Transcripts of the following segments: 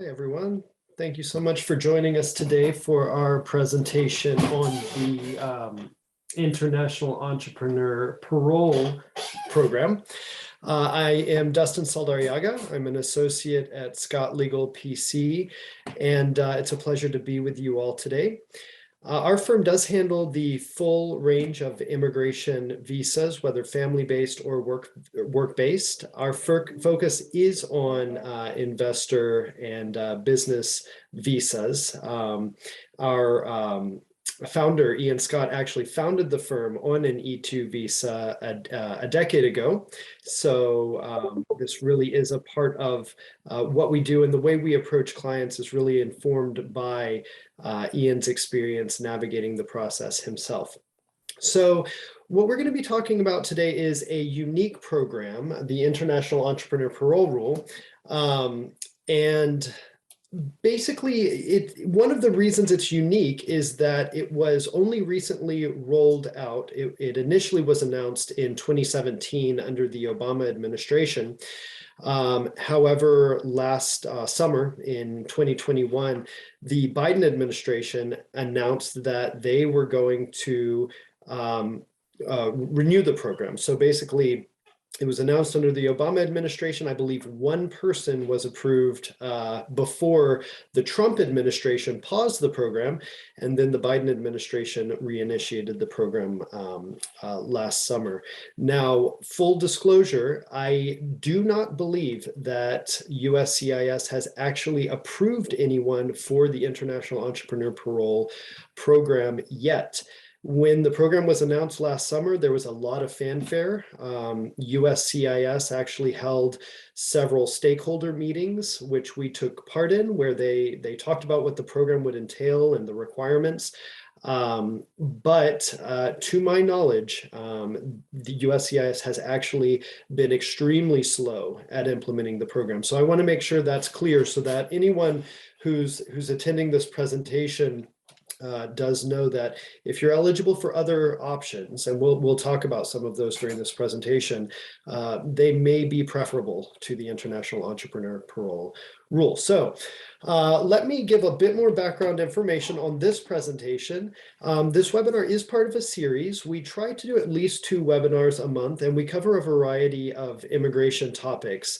Hi, everyone. Thank you so much for joining us today for our presentation on the International Entrepreneur Parole Program. I am Dustin Saldarriaga. I'm an associate at Scott Legal PC, and it's a pleasure to be with you all today. Our firm does handle the full range of immigration visas, whether family-based or work-based. Our focus is on investor and business visas. Our founder, Ian Scott, actually founded the firm on an E2 visa a decade ago. So this really is a part of what we do, and the way we approach clients is really informed by Ian's experience navigating the process himself. So what we're going to be talking about today is a unique program, the International Entrepreneur Parole Rule. And basically, one of the reasons it's unique is that it was only recently rolled out. It initially was announced in 2017 under the Obama administration. However, last summer in 2021, the Biden administration announced that they were going to renew the program. So basically, it was announced under the Obama administration. I believe one person was approved before the Trump administration paused the program, and then the Biden administration reinitiated the program last summer. Now, full disclosure, I do not believe that USCIS has actually approved anyone for the International Entrepreneur Parole Program yet. When the program was announced last summer, there was a lot of fanfare. USCIS actually held several stakeholder meetings, which we took part in, where they talked about what the program would entail and the requirements. But to my knowledge, the USCIS has actually been extremely slow at implementing the program. So I want to make sure that's clear so that anyone who's attending this presentation does know that if you're eligible for other options, and we'll talk about some of those during this presentation, they may be preferable to the International Entrepreneur Parole Rule. So let me give a bit more background information on this presentation. This webinar is part of a series. We try to do at least 2 webinars a month, and we cover a variety of immigration topics.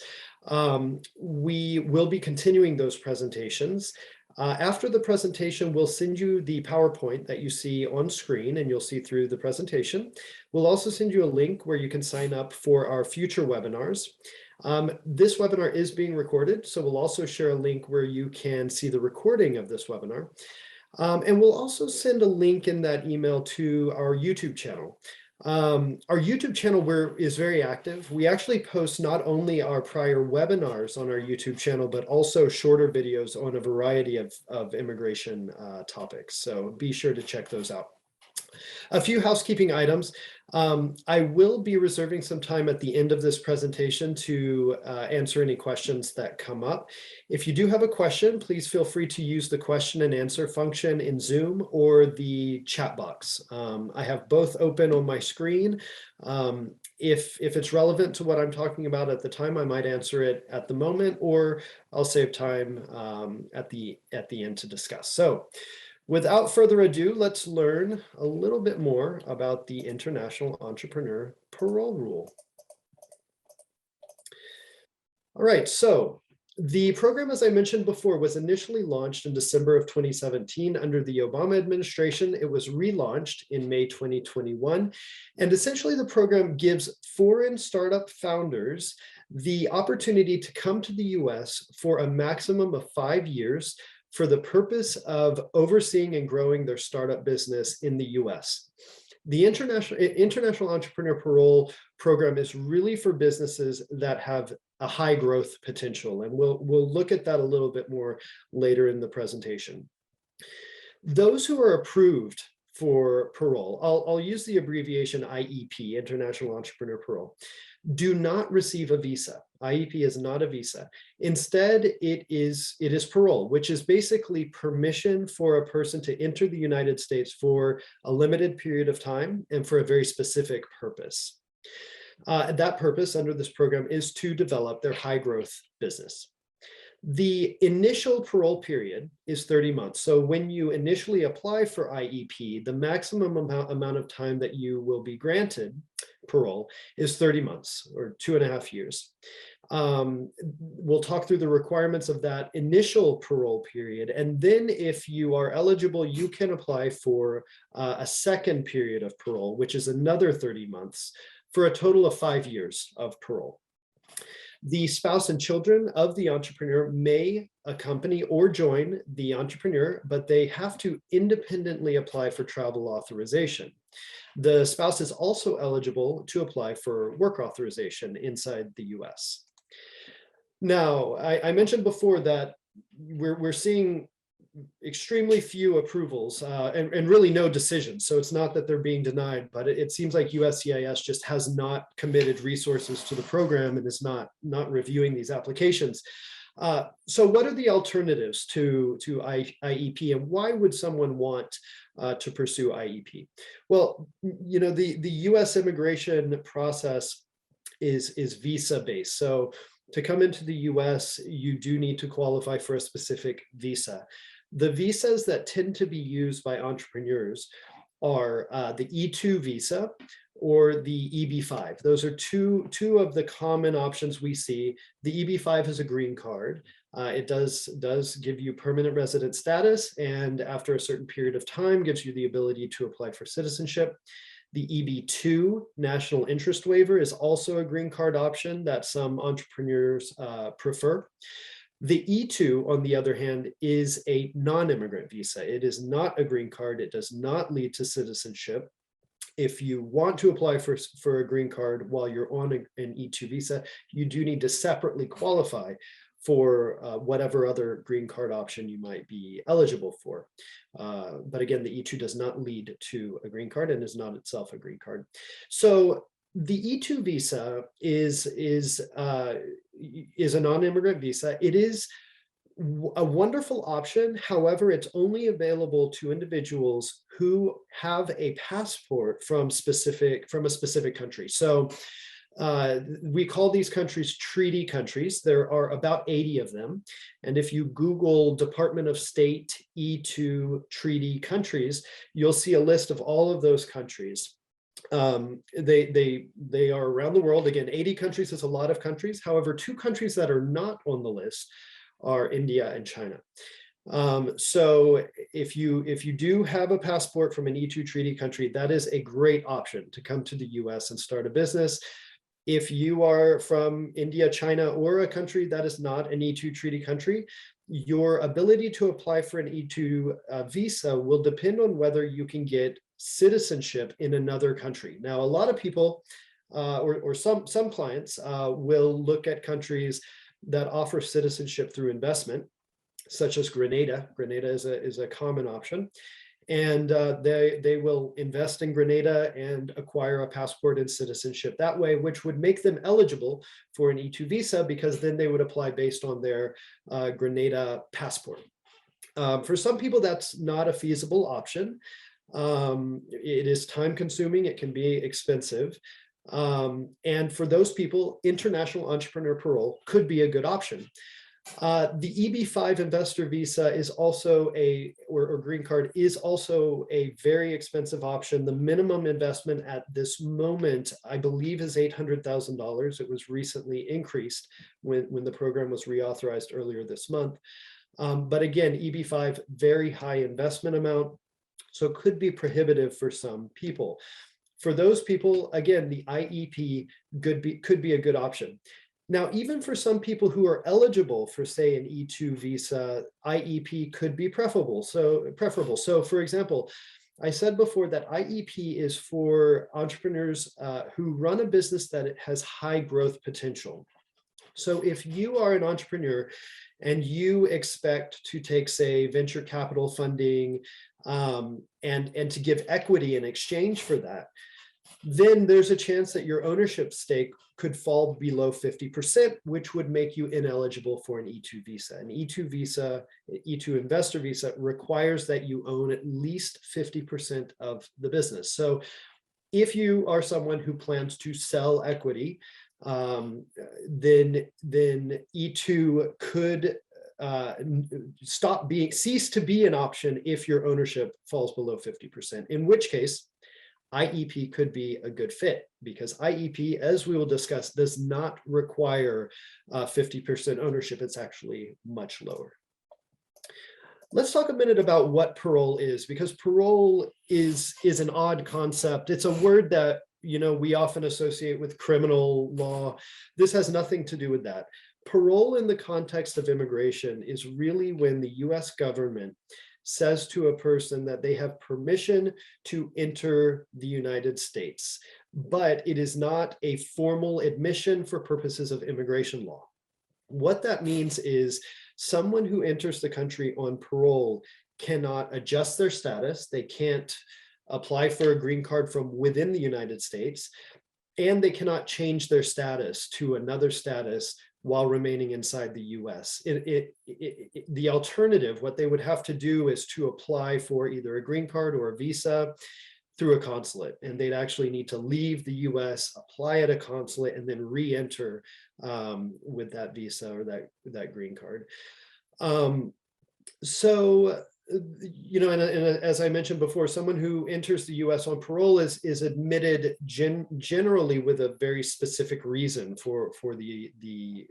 We will be continuing those presentations. After the presentation, we'll send you the PowerPoint that you see on screen, and you'll see through the presentation. We'll also send you a link where you can sign up for our future webinars. This webinar is being recorded, so we'll also share a link where you can see the recording of this webinar. And we'll also send a link in that email to our YouTube channel. Our YouTube channel is very active. We actually post not only our prior webinars on our YouTube channel, but also shorter videos on a variety of immigration topics. So be sure to check those out. A few housekeeping items. I will be reserving some time at the end of this presentation to answer any questions that come up. If you do have a question, please feel free to use the question and answer function in Zoom or the chat box. I have both open on my screen. If it's relevant to what I'm talking about at the time, I might answer it at the moment, or I'll save time at the end to discuss. So, without further ado, let's learn a little bit more about the International Entrepreneur Parole Rule. All right, so the program, as I mentioned before, was initially launched in December of 2017 under the Obama administration. It was relaunched in May 2021. And essentially, the program gives foreign startup founders the opportunity to come to the US for a maximum of 5 years for the purpose of overseeing and growing their startup business in the US. The International Entrepreneur Parole Program is really for businesses that have a high growth potential, and we'll look at that a little bit more later in the presentation. Those who are approved for parole, I'll use the abbreviation IEP, International Entrepreneur Parole, do not receive a visa. IEP is not a visa. Instead, it is parole, which is basically permission for a person to enter the United States for a limited period of time and for a very specific purpose. That purpose under this program is to develop their high growth business. The initial parole period is 30 months. So when you initially apply for IEP, the maximum amount of time that you will be granted parole is 30 months or 2.5 years. We'll talk through the requirements of that initial parole period. And then if you are eligible, you can apply for a second period of parole, which is another 30 months for a total of 5 years of parole. The spouse and children of the entrepreneur may accompany or join the entrepreneur, but they have to independently apply for travel authorization. The spouse is also eligible to apply for work authorization inside the US. Now, I mentioned before that we're seeing extremely few approvals and really no decisions. So it's not that they're being denied, but it seems like USCIS just has not committed resources to the program and is not reviewing these applications. So what are the alternatives to IEP, and why would someone want to pursue IEP? Well, you know, the US immigration process is visa based. So to come into the US, you do need to qualify for a specific visa. The visas that tend to be used by entrepreneurs are the E2 visa or the EB5. Those are two of the common options we see. The EB5 is a green card. It does give you permanent resident status, and after a certain period of time gives you the ability to apply for citizenship. The EB2 national interest waiver is also a green card option that some entrepreneurs prefer. The E2, on the other hand, is a non-immigrant visa. It is not a green card. It does not lead to citizenship. If you want to apply for a green card while you're on an E2 visa, you do need to separately qualify for whatever other green card option you might be eligible for. But again, the E2 does not lead to a green card and is not itself a green card. So the E2 visa is a non-immigrant visa. It is a wonderful option. However, it's only available to individuals who have a passport from a specific country. So we call these countries treaty countries. There are about 80 of them. And if you Google Department of State E2 treaty countries, you'll see a list of all of those countries. They are around the world. Again, 80 countries is a lot of countries. However, 2 countries that are not on the list are India and China. So if you do have a passport from an E2 treaty country, that is a great option to come to the US and start a business. If you are from India, China, or a country that is not an E2 treaty country, your ability to apply for an E2 visa will depend on whether you can get citizenship in another country. Now, a lot of people or some clients will look at countries that offer citizenship through investment, such as Grenada. Grenada is a common option. And they will invest in Grenada and acquire a passport and citizenship that way, which would make them eligible for an E2 visa, because then they would apply based on their Grenada passport. For some people, that's not a feasible option. It is time consuming, it can be expensive. And for those people, international entrepreneur parole could be a good option. The EB5 investor visa is also or green card is also a very expensive option. The minimum investment at this moment, I believe, is $800,000. It was recently increased when the program was reauthorized earlier this month. But again, EB5, very high investment amount, so it could be prohibitive for some people. For those people, again, the IEP could be a good option. Now, even for some people who are eligible for, say, an E2 visa, IEP could be preferable. So for example, I said before that IEP is for entrepreneurs who run a business that has high growth potential. So if you are an entrepreneur and you expect to take, say, venture capital funding and to give equity in exchange for that, then there's a chance that your ownership stake could fall below 50%, which would make you ineligible for an E2 visa. An E2 visa, E2 investor visa, requires that you own at least 50% of the business. So if you are someone who plans to sell equity, then E2 could cease to be an option if your ownership falls below 50%, in which case IEP could be a good fit, because IEP, as we will discuss, does not require 50% ownership. It's actually much lower. Let's talk a minute about what parole is, because parole is an odd concept. It's a word that, you know, we often associate with criminal law. This has nothing to do with that. Parole in the context of immigration is really when the US government says to a person that they have permission to enter the United States, but it is not a formal admission for purposes of immigration law. What that means is someone who enters the country on parole cannot adjust their status. They can't apply for a green card from within the United States, and they cannot change their status to another status while remaining inside the US. The alternative, what they would have to do is to apply for either a green card or a visa through a consulate, and they'd actually need to leave the US, apply at a consulate, and then re-enter with that visa or that green card. So, you know, and as I mentioned before, someone who enters the US on parole is admitted generally with a very specific reason for the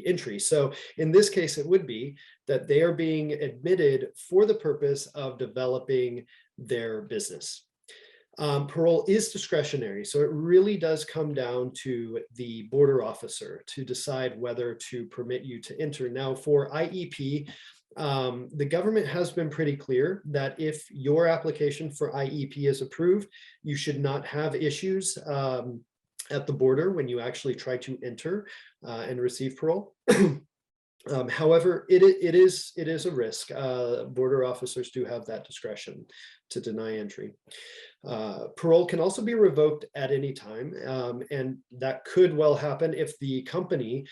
entry. So in this case, it would be that they are being admitted for the purpose of developing their business. Parole is discretionary, so it really does come down to the border officer to decide whether to permit you to enter. Now, for IEP, the government has been pretty clear that if your application for IEP is approved, you should not have issues at the border when you actually try to enter and receive parole. However, it is a risk. Border officers do have that discretion to deny entry. Parole can also be revoked at any time, and that could well happen if the company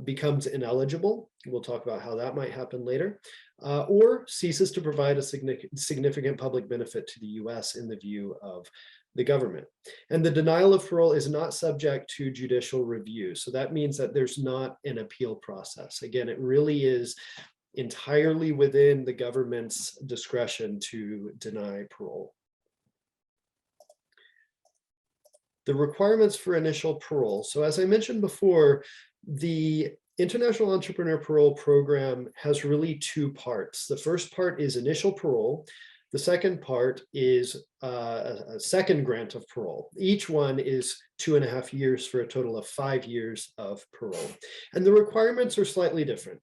becomes ineligible. We'll talk about how that might happen later, or ceases to provide a significant public benefit to the US in the view of the government. And the denial of parole is not subject to judicial review. So that means that there's not an appeal process. Again, it really is entirely within the government's discretion to deny parole. The requirements for initial parole. So as I mentioned before, the International Entrepreneur Parole Program has really two parts. The first part is initial parole. The second part is a second grant of parole. Each one is 2.5 years for a total of 5 years of parole. And the requirements are slightly different.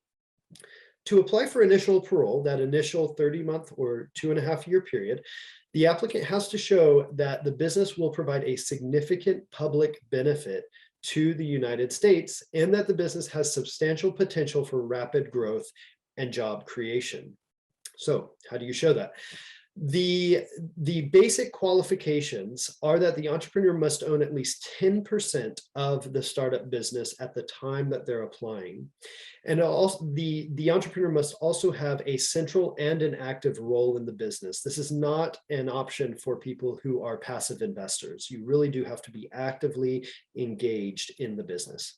To apply for initial parole, that initial 30-month or 2.5-year period, the applicant has to show that the business will provide a significant public benefit to the United States and that the business has substantial potential for rapid growth and job creation. So how do you show that? The basic qualifications are that the entrepreneur must own at least 10% of the startup business at the time that they're applying. And also the entrepreneur must also have a central and an active role in the business. This is not an option for people who are passive investors. You really do have to be actively engaged in the business.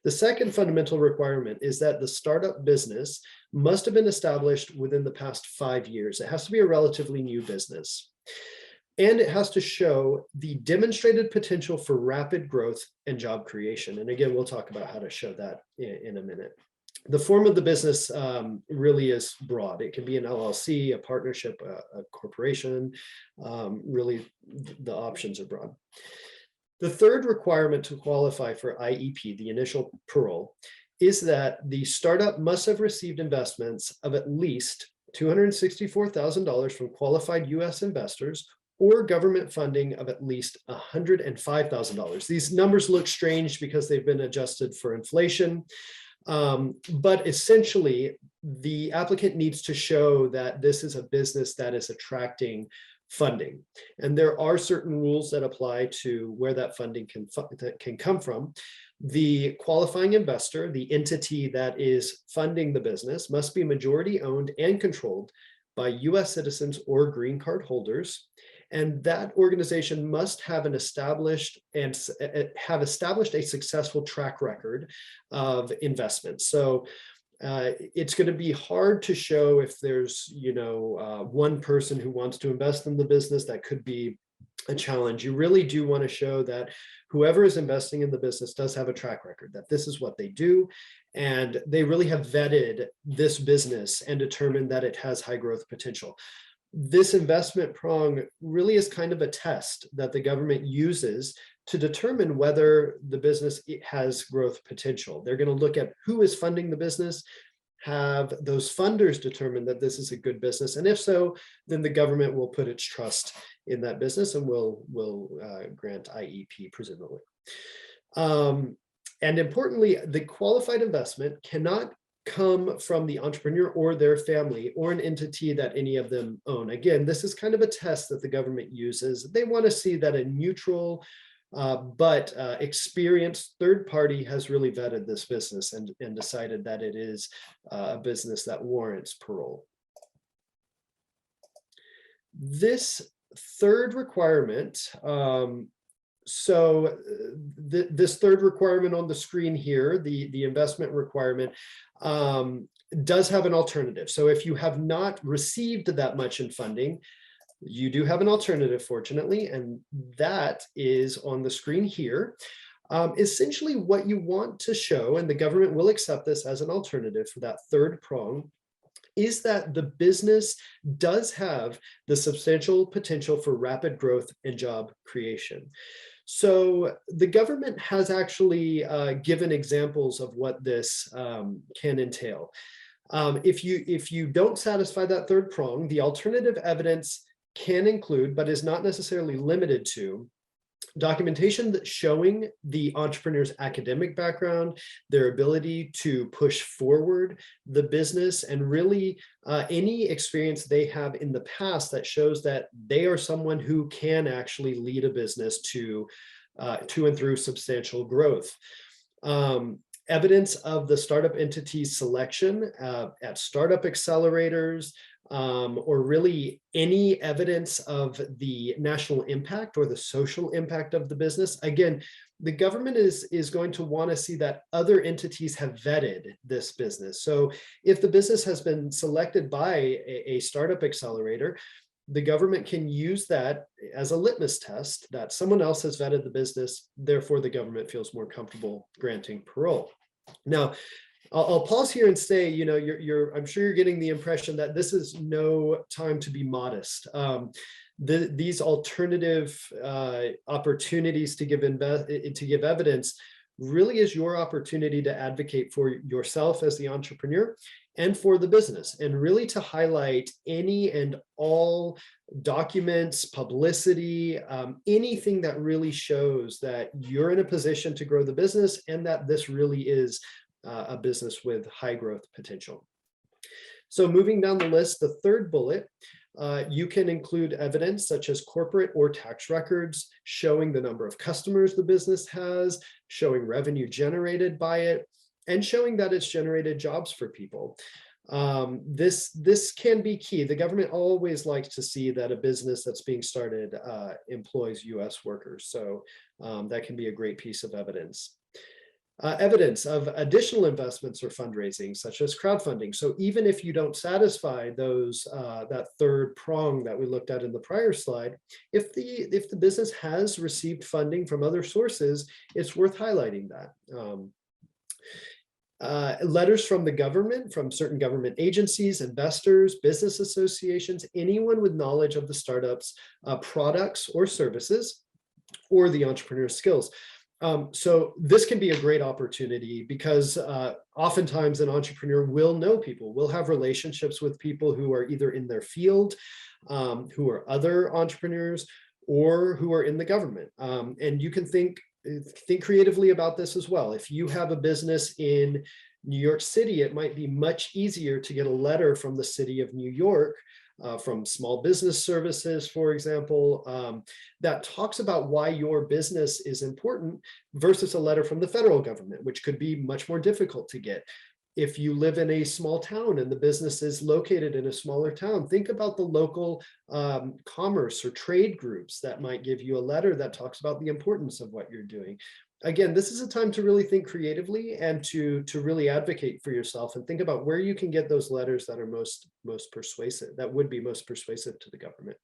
The second fundamental requirement is that the startup business must have been established within the past 5 years. It has to be a relatively new business. And it has to show the demonstrated potential for rapid growth and job creation. And again, we'll talk about how to show that in a minute. The form of the business really is broad. It can be an LLC, a partnership, a corporation. Really, the options are broad. The third requirement to qualify for IEP, the initial parole, is that the startup must have received investments of at least $264,000 from qualified US investors or government funding of at least $105,000. These numbers look strange because they've been adjusted for inflation, but essentially the applicant needs to show that this is a business that is attracting funding. And there are certain rules that apply to where that funding can come from. The qualifying investor, the entity that is funding the business, must be majority owned and controlled by US citizens or green card holders. And that organization must have established a successful track record of investment. So It's going to be hard to show if there's, one person who wants to invest in the business. That could be a challenge. You really do want to show that whoever is investing in the business does have a track record, that this is what they do, and they really have vetted this business and determined that it has high growth potential. This investment prong really is kind of a test that the government uses to determine whether the business has growth potential. They're going to look at who is funding the business, have those funders determine that this is a good business, and if so, then the government will put its trust in that business and will grant IEP, presumably. And importantly, the qualified investment cannot come from the entrepreneur or their family or an entity that any of them own. Again, this is kind of a test that the government uses. They want to see that a neutral but experienced third party has really vetted this business and decided that it is a business that warrants parole. This third requirement, this third requirement on the screen here, the investment requirement, does have an alternative. So if you have not received that much in funding, you do have an alternative, fortunately, and that is on the screen here. Essentially, what you want to show, and the government will accept this as an alternative for that third prong, is that the business does have the substantial potential for rapid growth and job creation. So the government has actually given examples of what this can entail. If you don't satisfy that third prong, the alternative evidence can include, but is not necessarily limited to, documentation that showing the entrepreneur's academic background, their ability to push forward the business, and really any experience they have in the past that shows that they are someone who can actually lead a business to and through substantial growth. Evidence of the startup entity's selection at startup accelerators, or really any evidence of the national impact or the social impact of the business. Again, the government is going to want to see that other entities have vetted this business. So if the business has been selected by a startup accelerator, the government can use that as a litmus test that someone else has vetted the business, therefore the government feels more comfortable granting parole. Now, I'll pause here and say, I'm sure you're getting the impression that this is no time to be modest. These alternative opportunities to give evidence really is your opportunity to advocate for yourself as the entrepreneur and for the business, and really to highlight any and all documents, publicity, anything that really shows that you're in a position to grow the business and that this really is a business with high growth potential. So moving down the list, the third bullet, you can include evidence such as corporate or tax records showing the number of customers the business has, showing revenue generated by it, and showing that it's generated jobs for people. This can be key. The government always likes to see that a business that's being started employs US workers. So that can be a great piece of evidence. Evidence of additional investments or fundraising, such as crowdfunding. So even if you don't satisfy those that third prong that we looked at in the prior slide, if the business has received funding from other sources, it's worth highlighting that. Letters from the government, from certain government agencies, investors, business associations, anyone with knowledge of the startup's products or services, or the entrepreneur's skills. So this can be a great opportunity because oftentimes an entrepreneur will know people, will have relationships with people who are either in their field, who are other entrepreneurs, or who are in the government. And you can think creatively about this as well. If you have a business in New York City, it might be much easier to get a letter from the city of New York, from Small Business Services, for example, that talks about why your business is important versus a letter from the federal government, which could be much more difficult to get. If you live in a small town and the business is located in a smaller town, think about the local commerce or trade groups that might give you a letter that talks about the importance of what you're doing. again, this is a time to really think creatively and to really advocate for yourself and think about where you can get those letters that are most persuasive, that would be most persuasive to the government.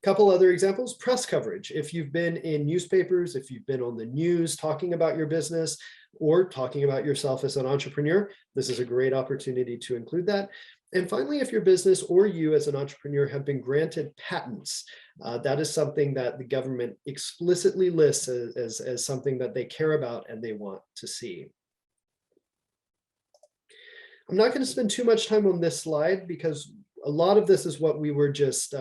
Couple other examples, press coverage. If you've been in newspapers, if you've been on the news talking about your business or talking about yourself as an entrepreneur, this is a great opportunity to include that. And finally, if your business or you as an entrepreneur have been granted patents, that is something that the government explicitly lists as something that they care about and they want to see. I'm not going to spend too much time on this slide because a lot of this is what we were just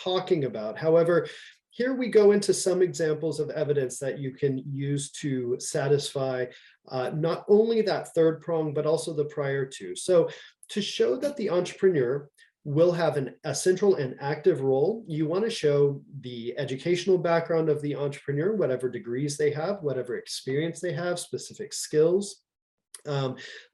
talking about. However, here we go into some examples of evidence that you can use to satisfy not only that third prong, but also the prior two. So to show that the entrepreneur will have a central and active role, you want to show the educational background of the entrepreneur, whatever degrees they have, whatever experience they have, specific skills.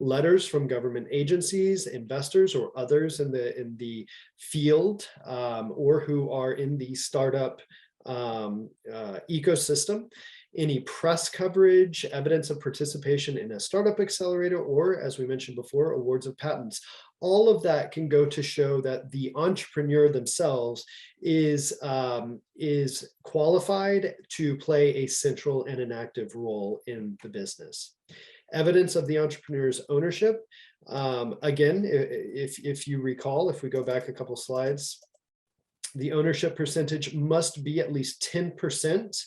Letters from government agencies, investors, or others in the field, or who are in the startup ecosystem. Any press coverage, evidence of participation in a startup accelerator, or as we mentioned before, awards of patents. All of that can go to show that the entrepreneur themselves is qualified to play a central and an active role in the business. Evidence of the entrepreneur's ownership. Again, if you recall, if we go back a couple slides, the ownership percentage must be at least 10%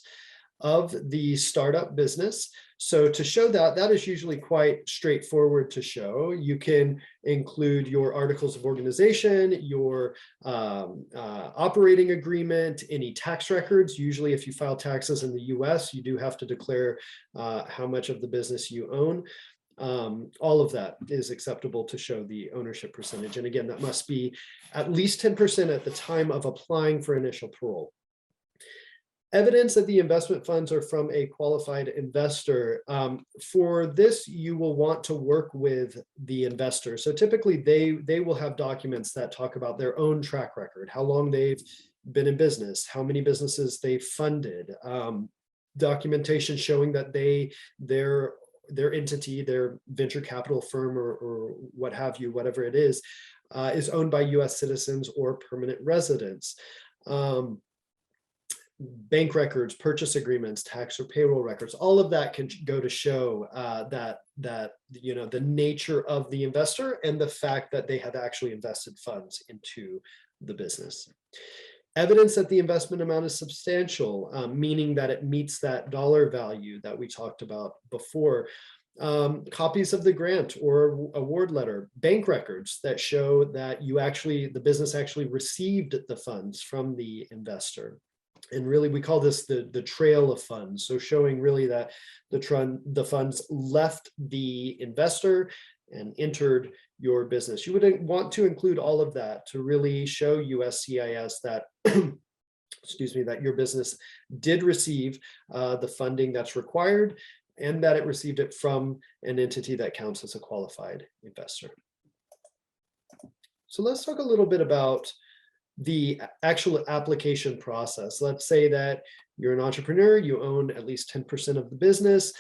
of the startup business. So to show that, that is usually quite straightforward to show. You can include your articles of organization, your operating agreement, any tax records. Usually if you file taxes in the US, you do have to declare how much of the business you own. All of that is acceptable to show the ownership percentage. And again, that must be at least 10% at the time of applying for initial parole. Evidence that the investment funds are from a qualified investor. For this, you will want to work with the investor. So typically they will have documents that talk about their own track record, how long they've been in business, how many businesses they've funded, documentation showing that their entity, their venture capital firm or what have you, whatever it is owned by US citizens or permanent residents. Bank records, purchase agreements, tax or payroll records, all of that can go to show that the nature of the investor and the fact that they have actually invested funds into the business. Evidence that the investment amount is substantial, meaning that it meets that dollar value that we talked about before. Copies of the grant or award letter, bank records that show that the business actually received the funds from the investor. And really, we call this the trail of funds. So showing really that the funds left the investor and entered your business. You would want to include all of that to really show USCIS that, excuse me, that your business did receive the funding that's required and that it received it from an entity that counts as a qualified investor. So let's talk a little bit about the actual application process. Let's say that you're an entrepreneur, you own at least 10% of the business,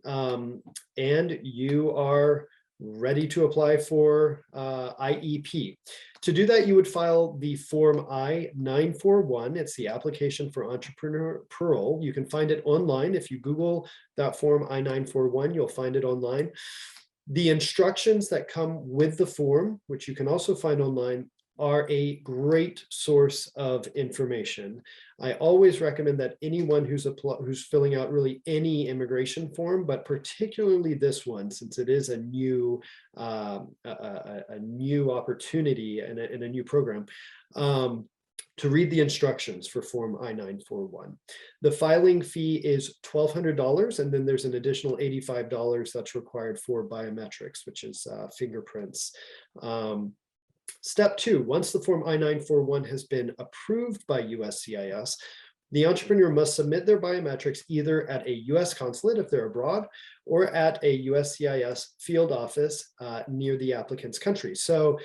and you are ready to apply for IEP. To do that, you would file the form I-941. It's the application for entrepreneur parole. You can find it online. If you Google that form I-941, you'll find it online. The instructions that come with the form, which you can also find online, are a great source of information. I always recommend that anyone who's filling out really any immigration form, but particularly this one, since it is a new opportunity and a new program, to read the instructions for form I-941. The filing fee is $1,200, and then there's an additional $85 that's required for biometrics, which is fingerprints. Step 2, once the form I-941 has been approved by USCIS, the entrepreneur must submit their biometrics either at a US consulate if they're abroad or at a USCIS field office near the applicant's country. So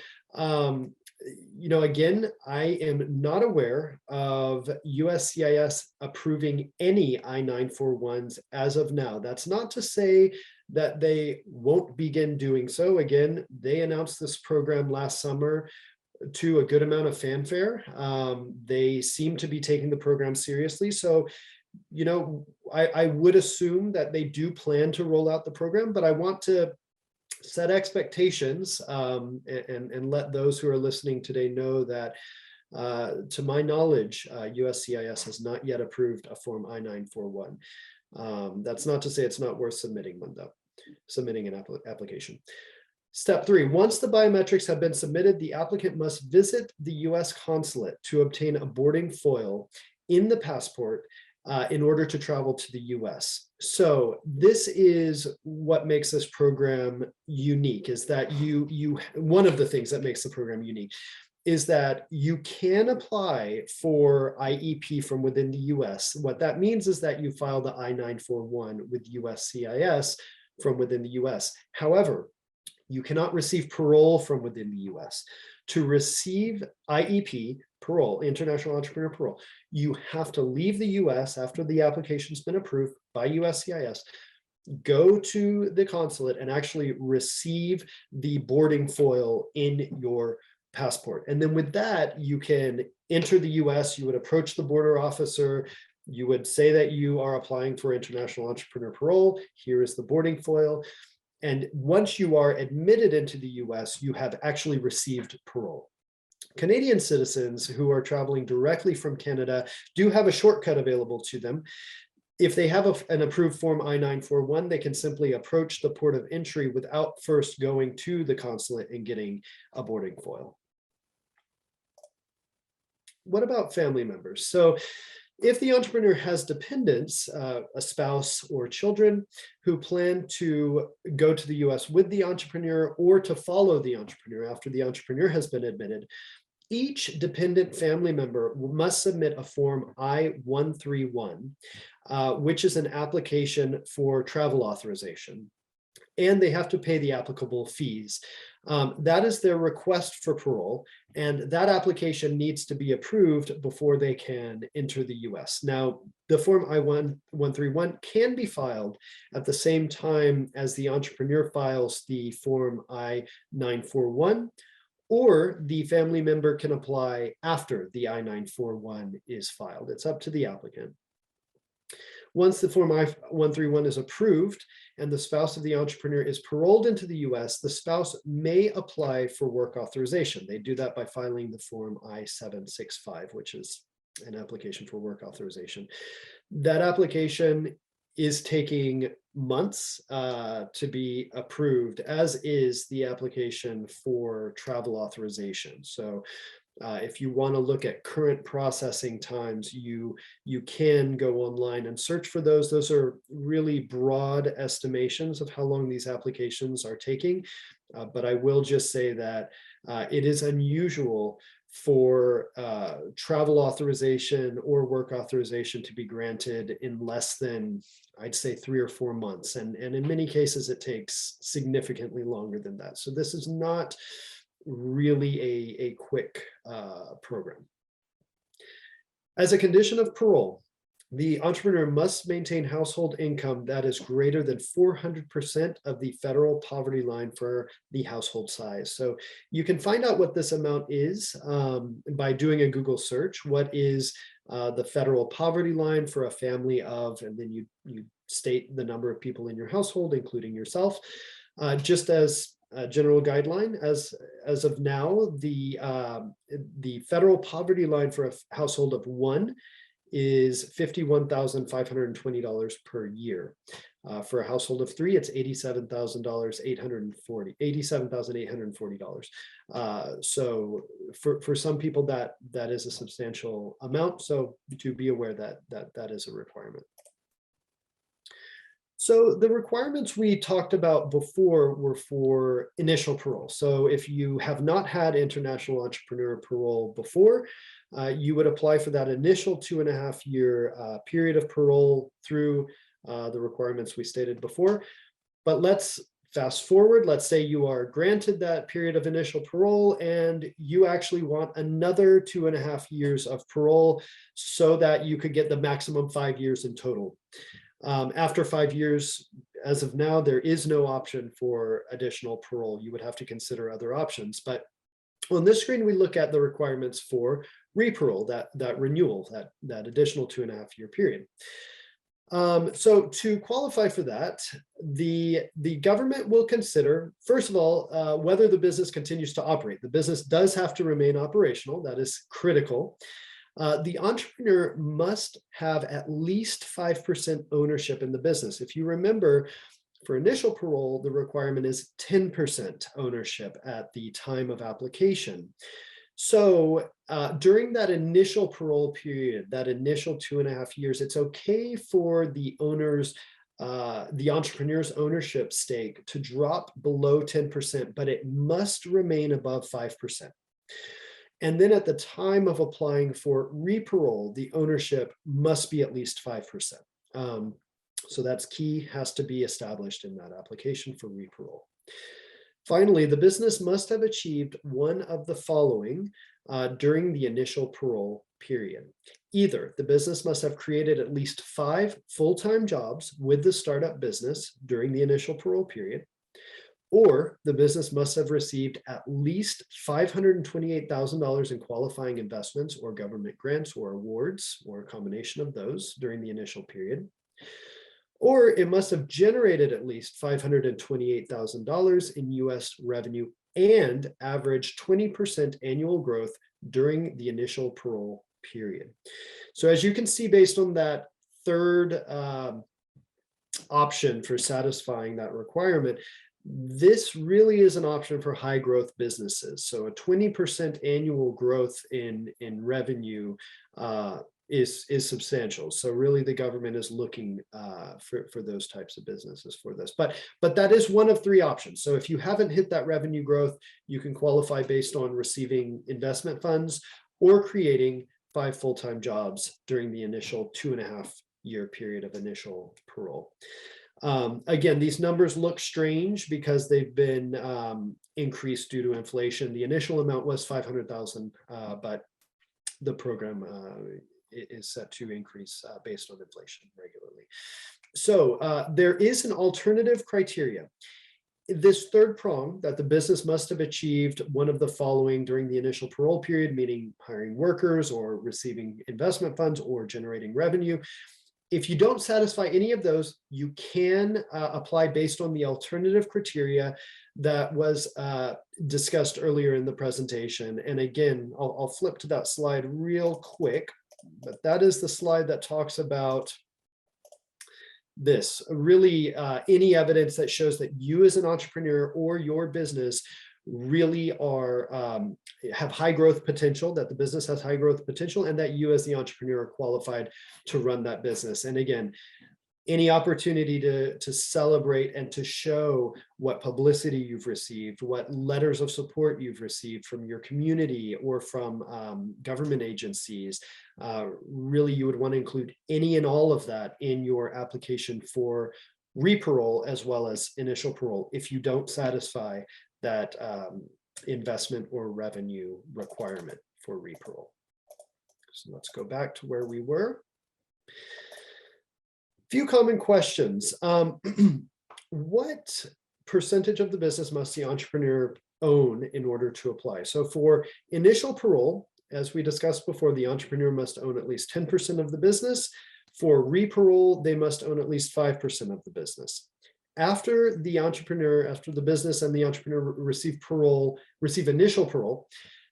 Again, I am not aware of USCIS approving any I-941s as of now. That's not to say that they won't begin doing so. Again, they announced this program last summer to a good amount of fanfare. They seem to be taking the program seriously. So, I would assume that they do plan to roll out the program, but I want to set expectations and let those who are listening today know that to my knowledge, USCIS has not yet approved a Form I-941. That's not to say it's not worth submitting one though, submitting an application. Step 3, once the biometrics have been submitted, the applicant must visit the US consulate to obtain a boarding foil in the passport in order to travel to the US. So this is what makes this program unique, is that one of the things that makes the program unique is that you can apply for IEP from within the US. What that means is that you file the I-941 with USCIS from within the US. However, you cannot receive parole from within the US. To receive IEP, parole, International Entrepreneur Parole, you have to leave the US after the application's been approved by USCIS, go to the consulate and actually receive the boarding foil in your passport. And then with that, you can enter the US, you would approach the border officer, you would say that you are applying for International Entrepreneur Parole, here is the boarding foil. And once you are admitted into the US, you have actually received parole. Canadian citizens who are traveling directly from Canada do have a shortcut available to them. If they have an approved Form I-941, they can simply approach the port of entry without first going to the consulate and getting a boarding foil. What about family members? So if the entrepreneur has dependents, a spouse or children who plan to go to the US with the entrepreneur or to follow the entrepreneur after the entrepreneur has been admitted, each dependent family member must submit a Form I-131, which is an application for travel authorization. And they have to pay the applicable fees. That is their request for parole, and that application needs to be approved before they can enter the US. Now, the Form I-131 can be filed at the same time as the entrepreneur files the Form I-941, or the family member can apply after the I-941 is filed. It's up to the applicant. Once the Form I-131 is approved and the spouse of the entrepreneur is paroled into the US, the spouse may apply for work authorization. They do that by filing the Form I-765, which is an application for work authorization. That application is taking months to be approved, as is the application for travel authorization. So if you want to look at current processing times, you can go online and search for those. Those are really broad estimations of how long these applications are taking. But I will just say that it is unusual for travel authorization or work authorization to be granted in less than, I'd say, 3 or 4 months. And in many cases, it takes significantly longer than that. So this is not really a quick program. As a condition of parole, the entrepreneur must maintain household income that is greater than 400% of the federal poverty line for the household size. So you can find out what this amount is by doing a Google search. What is the federal poverty line for a family of, and then you state the number of people in your household, including yourself. Just as a general guideline, as of now, the federal poverty line for a household of 1 is $51,520 per year. For a household of 3, it's $87,840. So for some people that is a substantial amount. So to be aware that is a requirement. So the requirements we talked about before were for initial parole. So if you have not had international entrepreneur parole before, you would apply for that initial 2.5-year period of parole through the requirements we stated before. But let's Fast forward, let's say you are granted that period of initial parole and you actually want another 2.5 years of parole so that you could get the maximum 5 years in total. After 5 years, as of now, there is no option for additional parole. You would have to consider other options. But on this screen, we look at the requirements for reparole, that renewal, that additional 2.5 year period. So to qualify for that, the government will consider, first of all, whether the business continues to operate. The business does have to remain operational. That is critical. The entrepreneur must have at least 5% ownership in the business. If you remember, for initial parole, the requirement is 10% ownership at the time of application. So during that initial parole period, that initial 2.5 years, it's okay for the entrepreneur's ownership stake to drop below 10%, but it must remain above 5%. And then at the time of applying for reparole, the ownership must be at least 5%. So that's key, has to be established in that application for reparole. Finally, the business must have achieved one of the following during the initial parole period. Either the business must have created at least 5 full-time jobs with the startup business during the initial parole period, or the business must have received at least $528,000 in qualifying investments or government grants or awards, or a combination of those during the initial period. Or it must have generated at least $528,000 in US revenue and averaged 20% annual growth during the initial parole period. So as you can see, based on that third option for satisfying that requirement, this really is an option for high growth businesses. So a 20% annual growth in revenue is substantial. So really the government is looking for those types of businesses for this. But that is one of 3 options. So if you haven't hit that revenue growth, you can qualify based on receiving investment funds or creating 5 full-time jobs during the initial 2.5 year period of initial parole. Again, these numbers look strange because they've been increased due to inflation. The initial amount was $500,000, but the program is set to increase based on inflation regularly. So there is an alternative criteria. This third prong, that the business must have achieved one of the following during the initial parole period, meaning hiring workers or receiving investment funds or generating revenue. If you don't satisfy any of those, you can apply based on the alternative criteria that was discussed earlier in the presentation. And again, I'll flip to that slide real quick, but that is the slide that talks about this. Really, any evidence that shows that you as an entrepreneur or your business really have high growth potential, that the business has high growth potential, and that you as the entrepreneur are qualified to run that business. And again, any opportunity to celebrate and to show what publicity you've received, what letters of support you've received from your community or from government agencies, really you would want to include any and all of that in your application for reparole as well as initial parole if you don't satisfy that investment or revenue requirement for reparole. So let's go back to where we were. Few common questions. What percentage of the business must the entrepreneur own in order to apply? So for initial parole, as we discussed before, the entrepreneur must own at least 10% of the business. For reparole, they must own at least 5% of the business. After the business and the entrepreneur receive initial parole,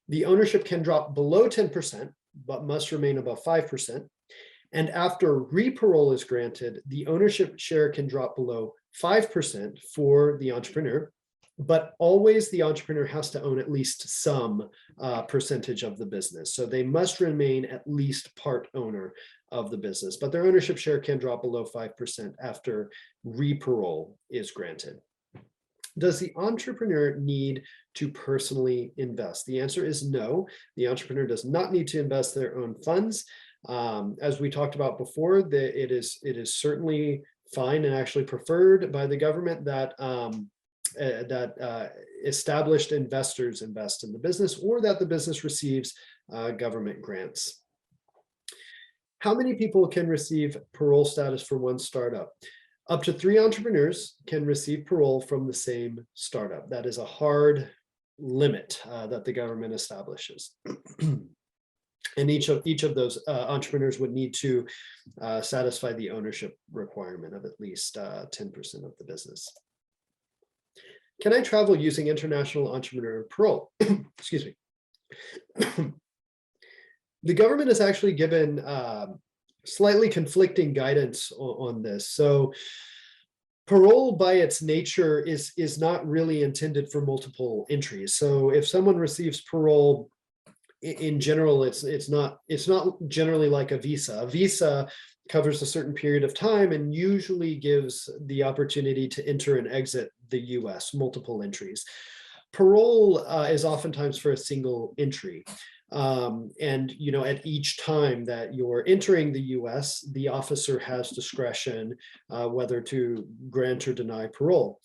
the ownership can drop below 10%, but must remain above 5%. And after reparole is granted, the ownership share can drop below 5% for the entrepreneur, but always the entrepreneur has to own at least some percentage of the business. So they must remain at least part owner of the business, but their ownership share can drop below 5% after reparole is granted. Does the entrepreneur need to personally invest? The answer is no. The entrepreneur does not need to invest their own funds. As we talked about before, it is certainly fine and actually preferred by the government that established investors invest in the business, or that the business receives government grants. How many people can receive parole status for one startup? Up to 3 entrepreneurs can receive parole from the same startup. That is a hard limit that the government establishes. And each of those entrepreneurs would need to satisfy the ownership requirement of at least 10% of the business. Can I travel using international entrepreneur parole? Excuse me. The government has actually given slightly conflicting guidance on this. So parole by its nature is not really intended for multiple entries. So if someone receives parole, in general, it's not generally like a visa. A visa covers a certain period of time and usually gives the opportunity to enter and exit the US, multiple entries. Parole is oftentimes for a single entry. And at each time that you're entering the US, the officer has discretion whether to grant or deny parole.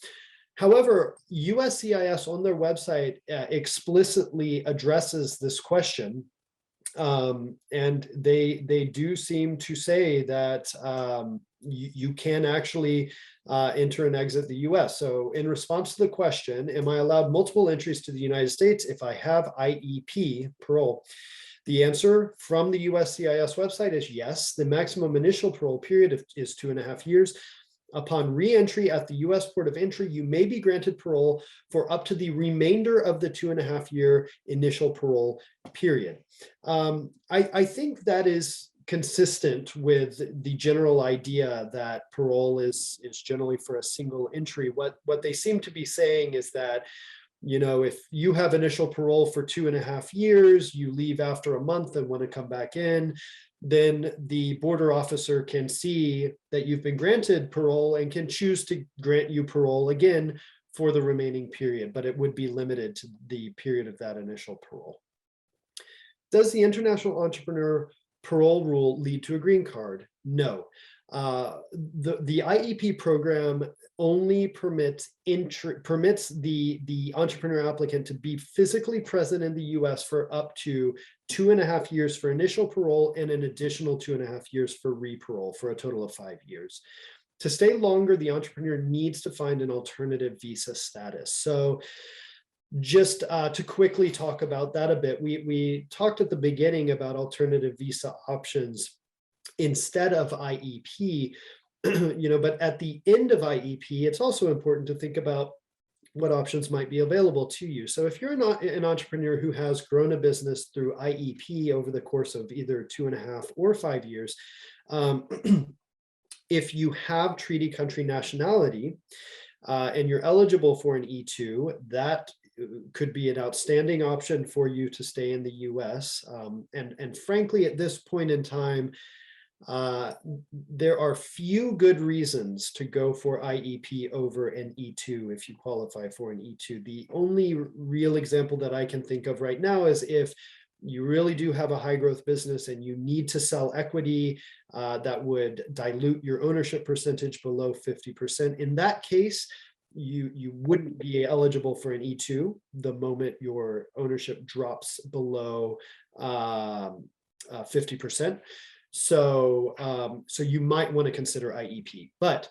However, USCIS on their website explicitly addresses this question, and they do seem to say that you can actually enter and exit the US. So in response to the question, am I allowed multiple entries to the United States if I have IEP parole? The answer from the USCIS website is yes. The maximum initial parole period is 2.5 years. Upon re-entry at the US port of entry, you may be granted parole for up to the remainder of the 2.5-year initial parole period. I think that is consistent with the general idea that parole is generally for a single entry. What they seem to be saying is that, if you have initial parole for 2.5 years, you leave after a month and want to come back in, then the border officer can see that you've been granted parole and can choose to grant you parole again for the remaining period, but it would be limited to the period of that initial parole. Does the international entrepreneur parole rule lead to a green card? No. The IEP program only permits the entrepreneur applicant to be physically present in the US for up to 2.5 years for initial parole and an additional 2.5 years for re-parole, for a total of 5 years. To stay longer, the entrepreneur needs to find an alternative visa status. So just to quickly talk about that a bit, we talked at the beginning about alternative visa options instead of IEP, but at the end of IEP, it's also important to think about what options might be available to you. So if you're an entrepreneur who has grown a business through IEP over the course of either 2.5 or 5 years, if you have treaty country nationality and you're eligible for an E2, that could be an outstanding option for you to stay in the US. And frankly, at this point in time, there are few good reasons to go for IEP over an E2 if you qualify for an E2. The only real example that I can think of right now is if you really do have a high growth business and you need to sell equity that would dilute your ownership percentage below 50%. In that case, you wouldn't be eligible for an E2 the moment your ownership drops below 50%. So you might want to consider IEP, but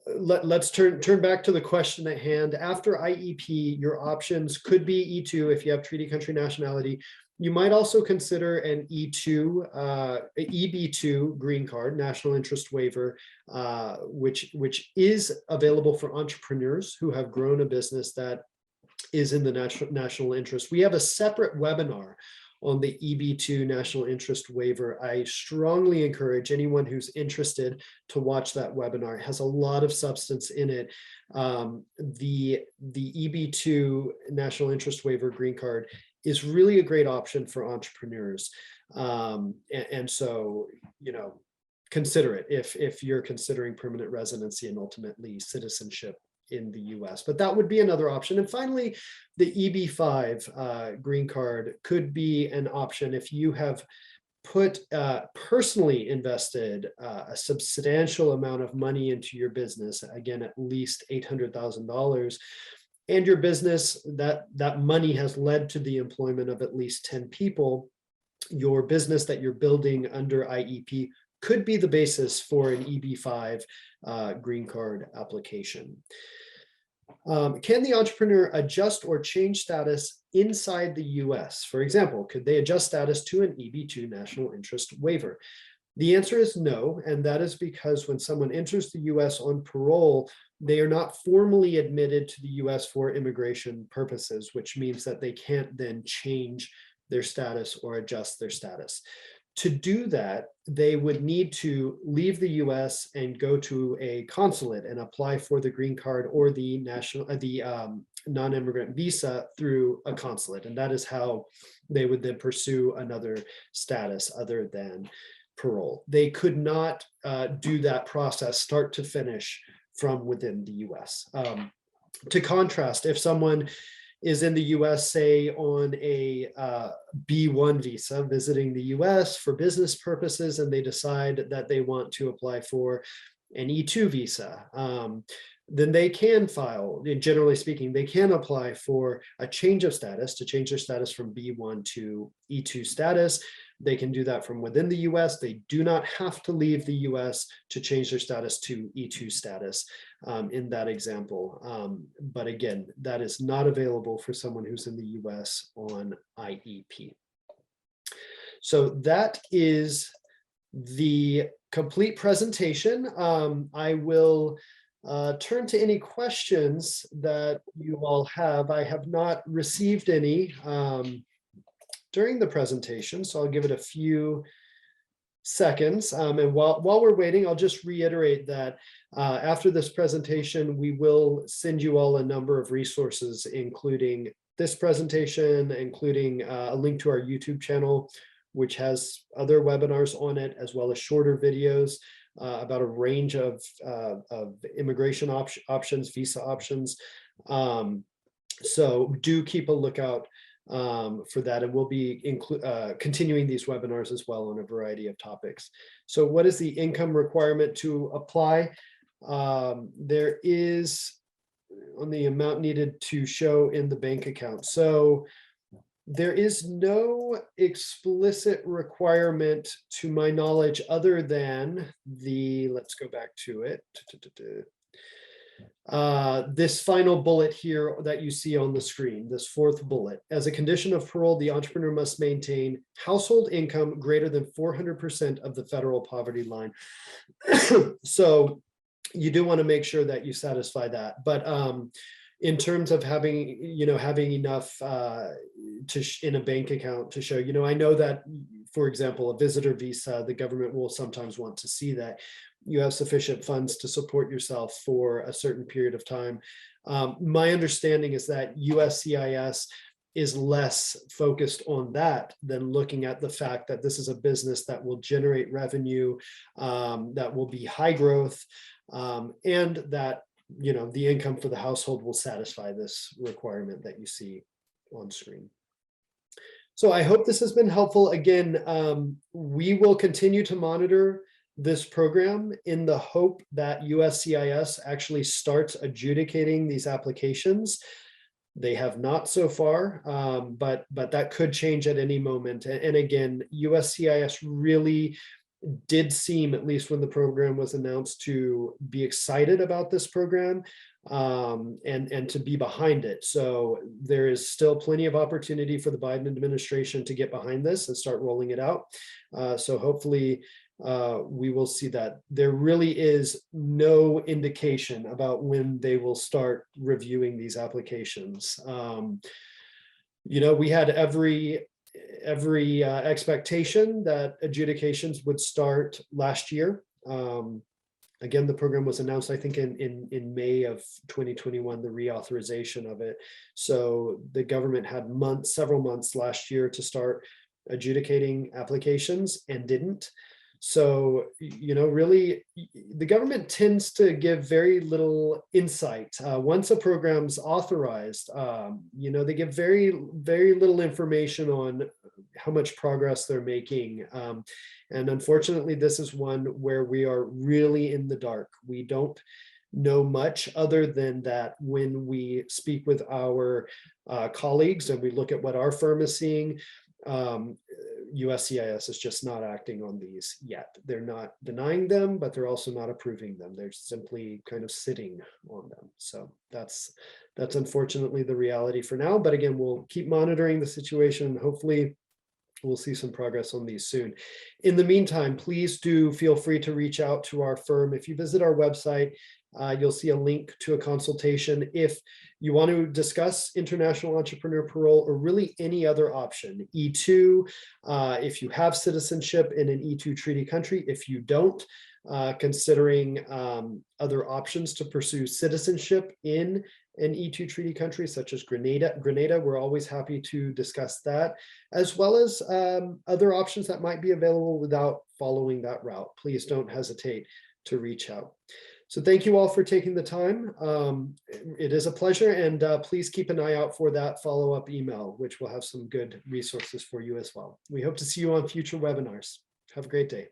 let's turn back to the question at hand. After IEP, your options could be E2 if you have treaty country nationality. You might also consider an E2, EB2 green card, national interest waiver, which is available for entrepreneurs who have grown a business that is in the national interest. We have a separate webinar on the EB2 national interest waiver. I strongly encourage anyone who's interested to watch that webinar. It has a lot of substance in it. The EB2 national interest waiver green card is really a great option for entrepreneurs. And so, consider it if you're considering permanent residency and ultimately citizenship in the US, but that would be another option. And finally, the EB5 green card could be an option if you have personally invested a substantial amount of money into your business, again, at least $800,000, and your business, that money has led to the employment of at least 10 people, your business that you're building under IEP could be the basis for an EB-5 green card application. Can the entrepreneur adjust or change status inside the US? For example, could they adjust status to an EB-2 national interest waiver? The answer is no, and that is because when someone enters the US on parole, they are not formally admitted to the US for immigration purposes, which means that they can't then change their status or adjust their status. To do that, they would need to leave the US and go to a consulate and apply for the green card or the non-immigrant visa through a consulate. And that is how they would then pursue another status other than parole. They could not do that process start to finish from within the US. To contrast, if someone is in the US, say on a B1 visa, visiting the US for business purposes, and they decide that they want to apply for an E2 visa, then they can file, generally speaking, they can apply for a change of status, to change their status from B1 to E2 status. They can do that from within the US. They do not have to leave the US to change their status to E2 status in that example. But again, that is not available for someone who's in the US on IEP. So that is the complete presentation. I will turn to any questions that you all have. I have not received any during the presentation, so I'll give it a few seconds. And while we're waiting, I'll just reiterate that after this presentation, we will send you all a number of resources, including this presentation, including a link to our YouTube channel, which has other webinars on it, as well as shorter videos about a range of immigration options, visa options. So do keep a lookout for that, and we'll be continuing these webinars as well on a variety of topics. So what is the income requirement to apply? There is on the amount needed to show in the bank account. So there is no explicit requirement to my knowledge other than let's go back to it. This final bullet here that you see on the screen, this fourth bullet. As a condition of parole, the entrepreneur must maintain household income greater than 400% of the federal poverty line. So you do want to make sure that you satisfy that. But in terms of having enough in a bank account to show, I know that, for example, a visitor visa, the government will sometimes want to see that you have sufficient funds to support yourself for a certain period of time. My understanding is that USCIS is less focused on that than looking at the fact that this is a business that will generate revenue, that will be high growth, and that the income for the household will satisfy this requirement that you see on screen. So I hope this has been helpful. Again, we will continue to monitor this program in the hope that USCIS actually starts adjudicating these applications. They have not so far, but that could change at any moment. And again, USCIS really did seem, at least when the program was announced, to be excited about this program and to be behind it. So there is still plenty of opportunity for the Biden administration to get behind this and start rolling it out. So hopefully we will see that. There really is no indication about when they will start reviewing these applications. We had every expectation that adjudications would start last year. Again, the program was announced, I think, in May of 2021, the reauthorization of it. So the government had several months last year to start adjudicating applications and didn't. So, really, the government tends to give very little insight. Once a program's authorized, they give very, very little information on how much progress they're making. And unfortunately, this is one where we are really in the dark. We don't know much other than that when we speak with our colleagues and we look at what our firm is seeing, USCIS is just not acting on these yet. They're not denying them, but they're also not approving them. They're simply kind of sitting on them. So that's unfortunately the reality for now. But again, we'll keep monitoring the situation. Hopefully we'll see some progress on these soon. In the meantime, please do feel free to reach out to our firm. If you visit our website, you'll see a link to a consultation. If you want to discuss international entrepreneur parole or really any other option, E2, if you have citizenship in an E2 treaty country, if you don't, considering other options to pursue citizenship in an E2 treaty country such as Grenada, we're always happy to discuss that, as well as other options that might be available without following that route. Please don't hesitate to reach out. So thank you all for taking the time. It is a pleasure, and please keep an eye out for that follow-up email, which will have some good resources for you as well. We hope to see you on future webinars. Have a great day.